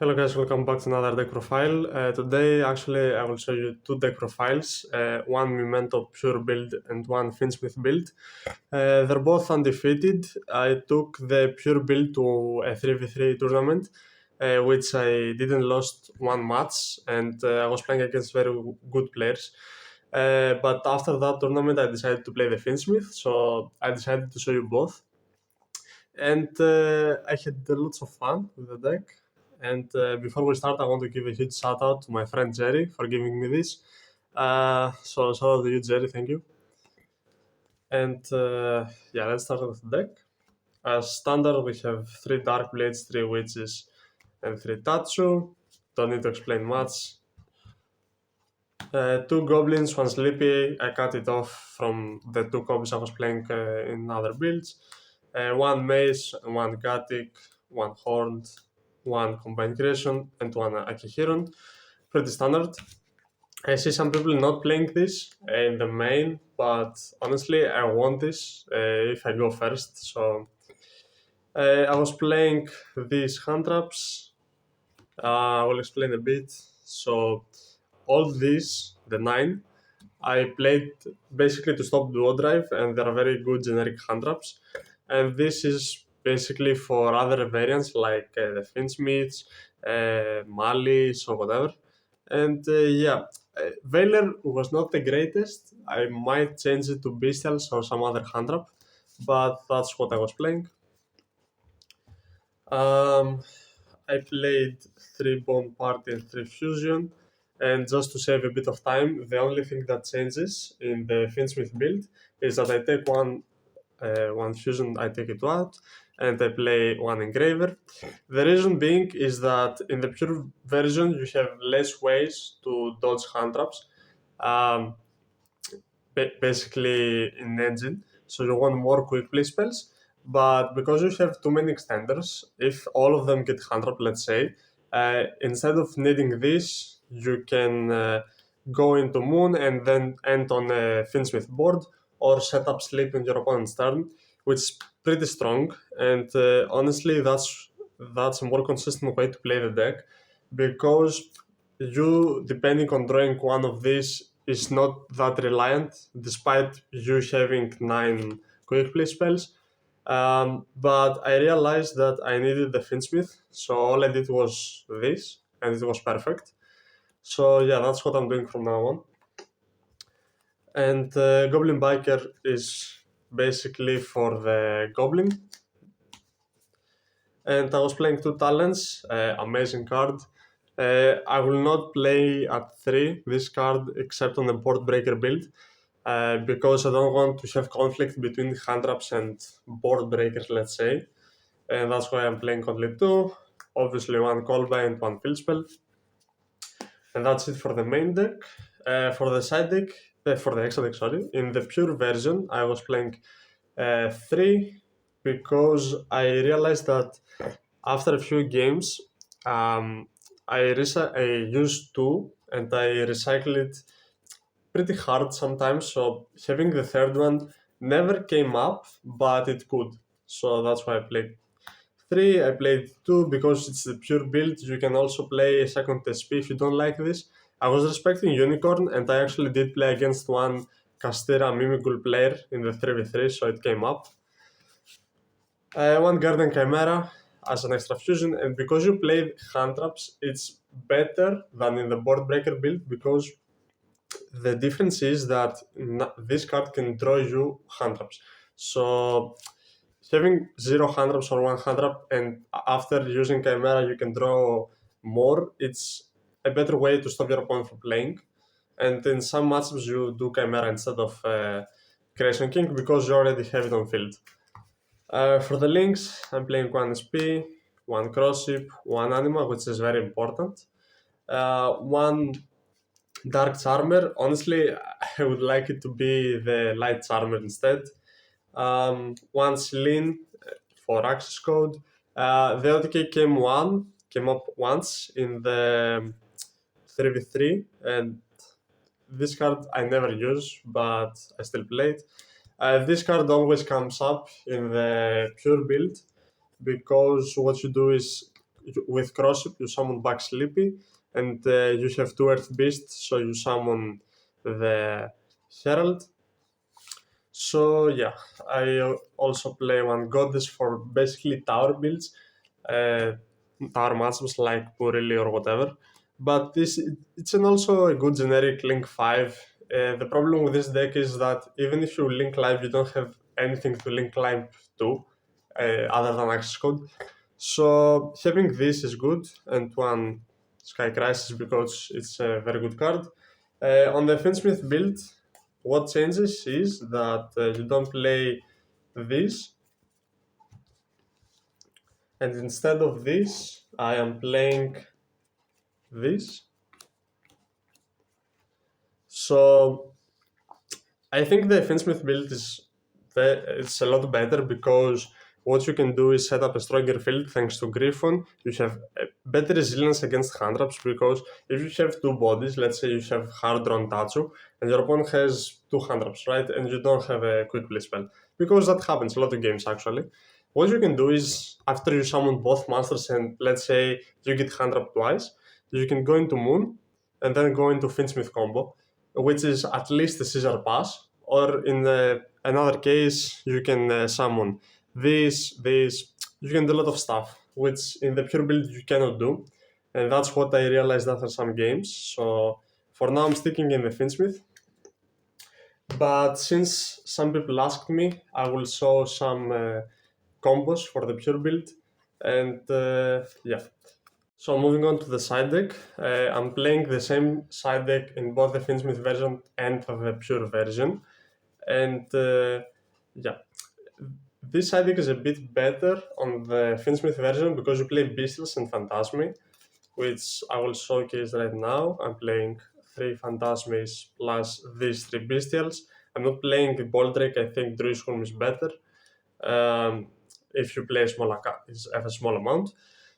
Hello guys, welcome back to another deck profile. Today actually I will show you two deck profiles, one Memento pure build and one Fiendsmith build. They're both undefeated. I took the pure build to a 3v3 tournament, which I didn't lost one match, and I was playing against very good players. But after that tournament I decided to play the Fiendsmith, so I decided to show you both. And I had lots of fun with the deck. And before we start, I want to give a huge shout out to my friend Jerry for giving me this. So shout out to you, Jerry. Thank you. And yeah, let's start with the deck. As standard, we have 3 Dark Blades, 3 Witches, and 3 Tatsu. Don't need to explain much. 2 Goblins, 1 Sleepy. I cut it off from the 2 copies I was playing in other builds. 1 Mace, 1 Gatic, 1 Horned, 1 Combined Creation, and 1 Akihiron. Pretty standard. I see some people not playing this in the main, but honestly, I want this if I go first. So I was playing these hand traps. I will explain a bit. So all these, the 9, I played basically to stop duo drive, and they are very good generic hand traps. And this is basically for other variants like the Fiendsmiths, Malice, or whatever. And yeah, Veiler was not the greatest. I might change it to Bestials or some other hand trap, but that's what I was playing. I played 3 Bone Party and 3 Fusion, and just to save a bit of time, the only thing that changes in the Fiendsmith build is that I take one Fusion, I take it out, and I play 1 Engraver. The reason being is that in the pure version you have less ways to dodge hand traps, basically in engine, so you want more quick play spells. But because you have too many extenders, if all of them get hand trap, let's say, instead of needing this, you can go into Moon and then end on a Fiendsmith board, or set up Sleep in your opponent's turn, which is pretty strong. And honestly, that's a more consistent way to play the deck, because you, depending on drawing one of these, is not that reliant, despite you having 9 quick play spells. But I realized that I needed the Fiendsmith, so all I did was this, and it was perfect. So yeah, that's what I'm doing from now on. And Goblin Biker is basically for the Goblin. And I was playing 2 talents, amazing card. I will not play at 3 this card except on the board breaker build, because I don't want to have conflict between hand traps and board breakers, let's say. And that's why I'm playing only 2, obviously 1 Callby and 1 Field Spell. And that's it for the main deck. For the side deck, for the extra deck, sorry, in the pure version, I was playing 3, because I realized that after a few games, I used 2 and I recycle it pretty hard sometimes. So having the third one never came up, but it could. So that's why I played 3. I played 2 because it's the pure build. You can also play a second SP if you don't like this. I was respecting Unicorn, and I actually did play against one Castera Mimikul player in the 3v3, so it came up. 1 Garden Chimera as an extra fusion, and because you played hand traps, it's better than in the board breaker build, because the difference is that this card can draw you hand traps. So having 0 hand traps or 1 hand trap, and after using Chimera you can draw more, it's a better way to stop your opponent from playing. And in some matchups you do Chimera instead of Creation King, because you already have it on field. For the links, I'm playing 1 SP, 1 Crossship, 1 Anima, which is very important. 1 Dark Charmer. Honestly, I would like it to be the Light Charmer instead. 1 Celine for access code. The OTK came up once in the 3v3, and this card I never use, but I still play it. This card always comes up in the pure build, because what you do is with Crosship you summon back Sleepy, and you have 2 Earth Beasts, so you summon the Herald. So yeah, I also play one Goddess for basically tower builds, tower matchups like Purili or whatever. But it's also a good generic Link 5. The problem with this deck is that even if you link live, you don't have anything to link live to other than access code. So having this is good, and one Sky Crisis because it's a very good card. On the Fiendsmith build, what changes is that you don't play this, and instead of this, I am playing this. So I think the Fiendsmith build it's a lot better because what you can do is set up a stronger field thanks to Griffon. You have a better resilience against hand traps because if you have 2 bodies, let's say you have hard drawn Tatsu, and your opponent has 2 hand traps, right? And you don't have a quick play spell. Because that happens a lot of games actually. What you can do is after you summon both monsters and let's say you get hand trap twice, you can go into Moon and then go into Fiendsmith combo, which is at least a Scissor Pass, or in another case, you can summon this. You can do a lot of stuff, which in the pure build you cannot do. And that's what I realized after some games. So for now, I'm sticking in the Fiendsmith. But since some people asked me, I will show some combos for the pure build. And yeah. So moving on to the side deck, I'm playing the same side deck in both the Fiendsmith version and the pure version. And yeah, this side deck is a bit better on the Fiendsmith version because you play Bestials and Phantasmi, which I will showcase right now. I'm playing 3 Phantasmis plus these 3 Bestials. I'm not playing the Boldrake, I think Druid's is better. If you play a small amount.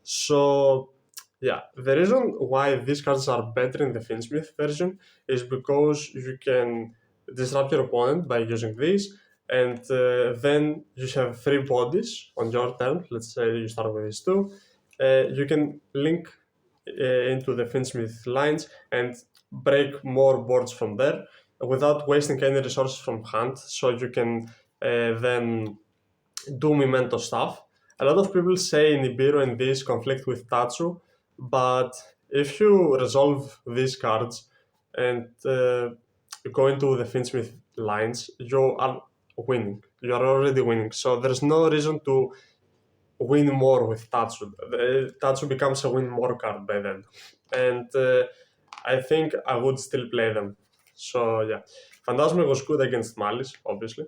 So yeah, the reason why these cards are better in the Fiendsmith version is because you can disrupt your opponent by using these, and then you have 3 bodies on your turn. Let's say you start with these 2. You can link into the Fiendsmith lines and break more boards from there without wasting any resources from hand, so you can then do Memento stuff. A lot of people say Nibiru and this conflict with Tatsu, but if you resolve these cards and go into the Fiendsmith lines, you are winning. You are already winning. So there's no reason to win more with Tatsu. Tatsu becomes a win more card by then. And I think I would still play them. So yeah, Phantasma was good against Malice, obviously.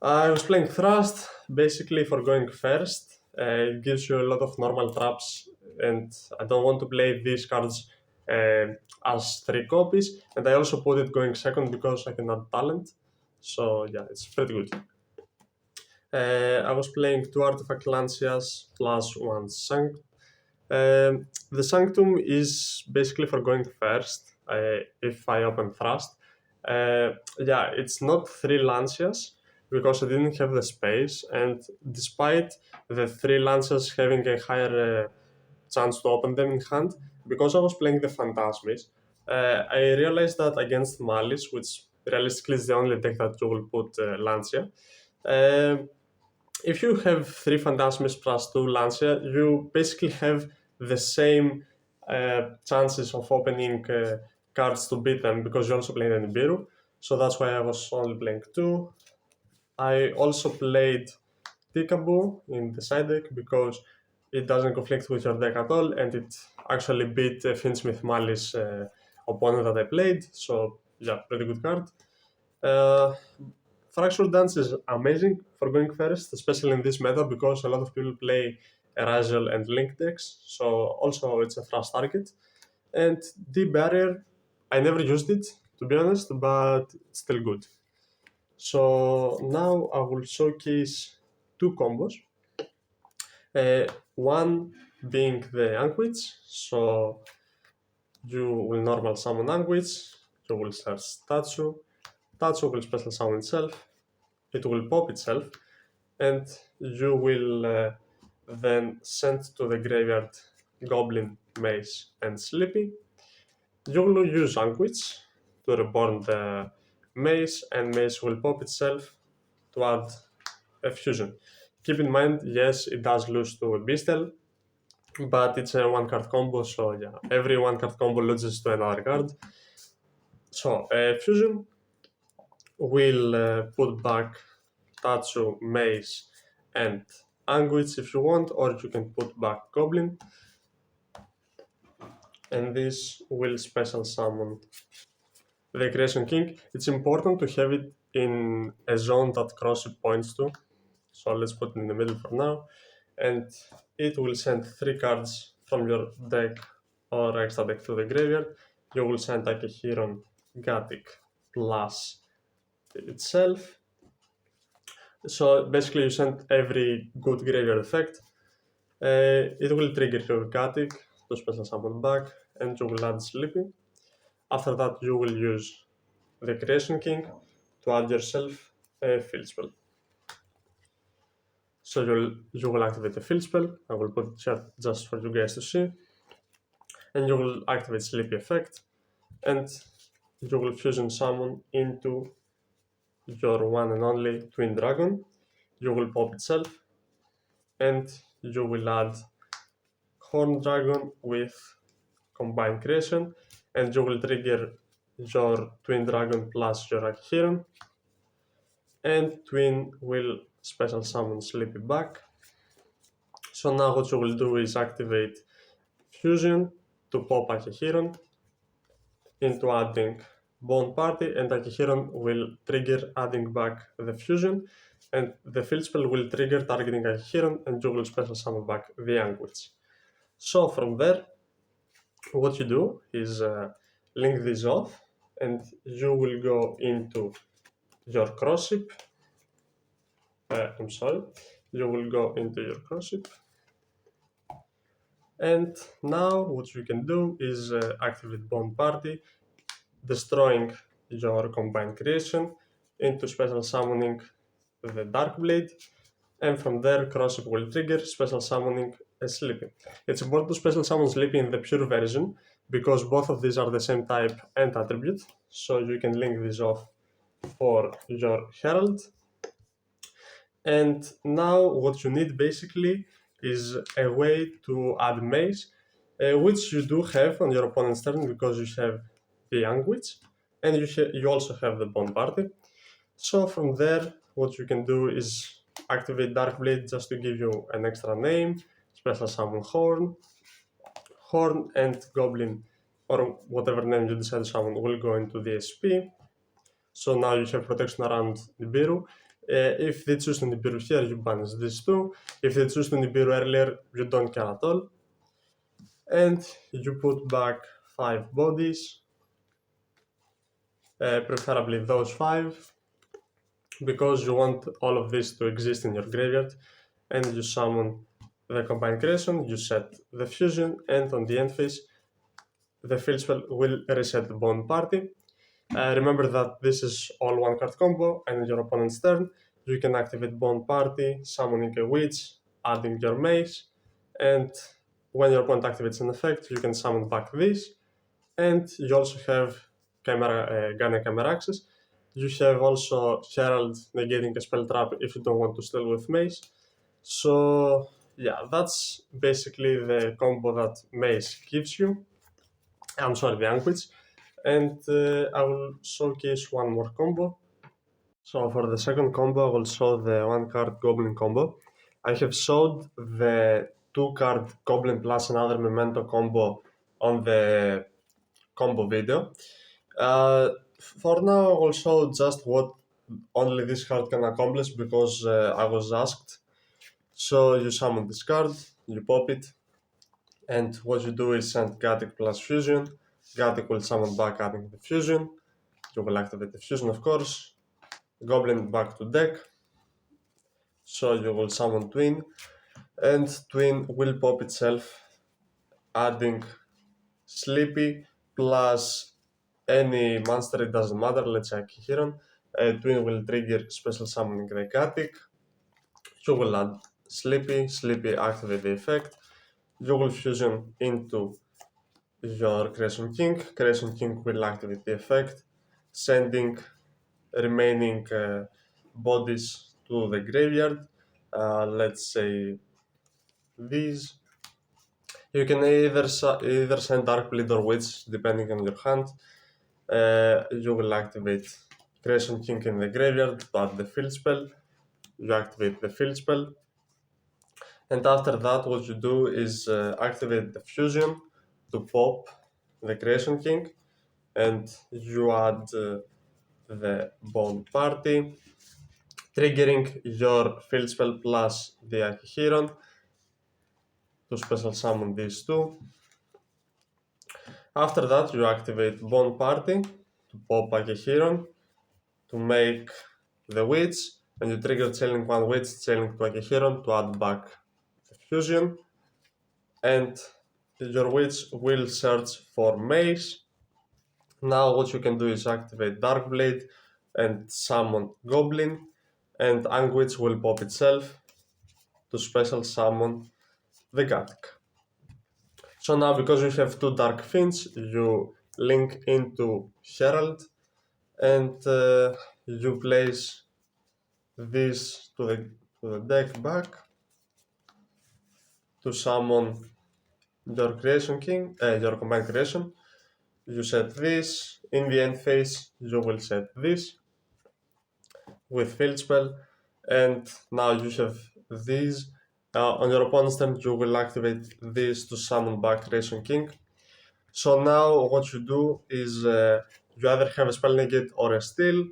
I was playing Thrust, basically for going first. It gives you a lot of normal traps, and I don't want to play these cards as 3 copies. And I also put it going second because I can add talent. So yeah, it's pretty good. I was playing 2 Artifact Lancias plus 1 Sanctum. The Sanctum is basically for going first if I open Thrust. Yeah, it's not 3 Lancias because I didn't have the space, and despite the 3 Lancias having a higher chance to open them in hand, because I was playing the Phantasmis, I realized that against Malice, which realistically is the only deck that you will put Lancia, if you have 3 Phantasmis plus 2 Lancia, you basically have the same chances of opening cards to beat them because you also play the Nibiru. So that's why I was only playing 2. I also played Peekaboo in the side deck because it doesn't conflict with your deck at all, and it actually beat Fiendsmith Malice opponent that I played. So yeah, pretty good card. Fracture Dance is amazing for going first, especially in this meta because a lot of people play Erasal and Link decks, so also it's a thrust target. And Deep Barrier, I never used it to be honest, but it's still good. So now I will showcase 2 combos. One being the Anguish, so you will normal summon Anguish, you will search Tatsu, Tatsu will special summon itself, it will pop itself, and you will then send to the graveyard Goblin, Mace, and Sleepy. You will use Anguish to reborn the Mace, and Mace will pop itself to add a fusion. Keep in mind, yes, it does lose to a Beastel, but it's a one-card combo, so yeah, every one-card combo loses to another card. So, fusion will put back Tatsu, Mace, and Anguish if you want, or you can put back Goblin. And this will special summon the Creation King. It's important to have it in a zone that Crossy points to. So let's put it in the middle for now. And it will send 3 cards from your deck or extra deck to the graveyard. You will send Akihiron, Gatic plus itself. So basically you send every good graveyard effect. It will trigger your Gatic to special summon back, and you will add Sleepy. After that you will use the Creation King to add yourself a field spell. So you will activate the field spell. I will put it here just for you guys to see. And you will activate Sleepy effect, and you will fusion summon into your one and only Twin Dragon. You will pop itself, and you will add Horn Dragon with Combined Creation, and you will trigger your Twin Dragon plus your Akihiron, and Twin will special summon Sleepy back. So now what you will do is activate Fusion to pop Akihiron into adding Bone Party, and Akihiron will trigger adding back the Fusion, and the field spell will trigger targeting Akihiron, and you will special summon back the Anguish. So from there, what you do is link this off, and you will go into your cross ship. You will go into your cross ship. And now what you can do is activate Bone Party, destroying your Combined Creation into special summoning the Dark Blade, and from there Crossip will trigger special summoning a Sleepy. It's important to special summon Sleepy in the pure version, because both of these are the same type and attribute, so you can link this off for your Herald. And now what you need basically is a way to add Mace, which you do have on your opponent's turn because you have the Anguish, and you also have the Bone Party. So from there, what you can do is activate Dark Blade just to give you an extra name, special summon Horn, and Goblin, or whatever name you decide to summon, will go into the SP. So now you have protection around Nibiru. If they choose to Nibiru here, you banish these two. If they choose to Nibiru earlier, you don't care at all. And you put back 5 bodies, preferably those 5, because you want all of this to exist in your graveyard. And you summon the Combined Creation, you set the Fusion, and on the end phase, the field spell will reset the Bone Party. Remember that this is all one card combo, and in your opponent's turn, you can activate Bone Party, summoning a Witch, adding your Mace, and when your opponent activates an effect, you can summon back this, and you also have Gunner Camera Access. You have also Herald negating a spell trap if you don't want to steal with Mace. So yeah, that's basically the combo that Mace gives you. I'm sorry, the Anguish. And I will showcase one more combo. So for the second combo, I will show the 1-card Goblin combo. I have showed the 2-card Goblin plus another Memento combo on the combo video. For now, I will show just what only this card can accomplish, because I was asked. So you summon this card, you pop it, and what you do is send Gatic plus Fusion. Gatic will summon back adding the Fusion. You will activate the Fusion, of course. Goblin back to deck. So you will summon Twin, and Twin will pop itself, adding Sleepy plus any monster, it doesn't matter, let's say Akihiron. Twin will trigger special summoning the Gatic. You will add Sleepy, activate the effect. You will fusion into your Creation King will activate the effect, sending remaining bodies to the graveyard. Let's say these. You can either send Darkbleed or Witch depending on your hand. You will activate Creation King in the graveyard to add the field spell. You activate the field spell. And after that, what you do is activate the fusion to pop the Creation King, and you add the Bone Party, triggering your field spell plus the Ahiron to special summon these two. After that, you activate Bone Party to pop Ahiron to make the Witch, and you trigger Chaining 1 Witch, Chaining to Ahiron to add back the fusion. And your Witch will search for Maze. Now what you can do is activate Darkblade and summon Goblin, and Anguish will pop itself to special summon the Gatic. So now because you have two Dark Fiends, you link into Herald, and you place this to the deck back to summon your Creation King, your combined creation. You set this, in the end phase you will set this with field spell, and now you have these. On your opponent's turn you will activate this to summon back Creation King. So now what you do is you either have a spell negate or a steal.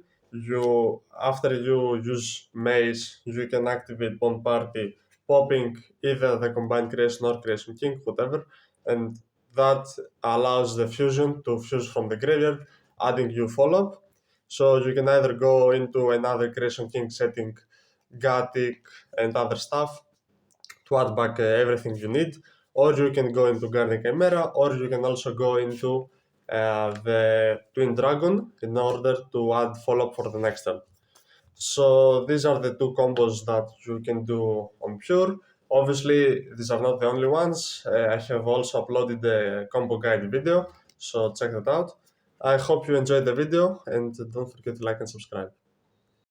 After you use Maze, you can activate Bone Party, popping either the combined creation or Creation King, whatever, and that allows the fusion to fuse from the graveyard, adding you follow-up. So you can either go into another Creation King setting Gatic and other stuff to add back everything you need, or you can go into Guardian Chimera, or you can also go into the Twin Dragon in order to add follow-up for the next turn. So these are the two combos that you can do on Pure. Obviously, these are not the only ones. I have also uploaded a combo guide video, so check that out. I hope you enjoyed the video, and don't forget to like and subscribe.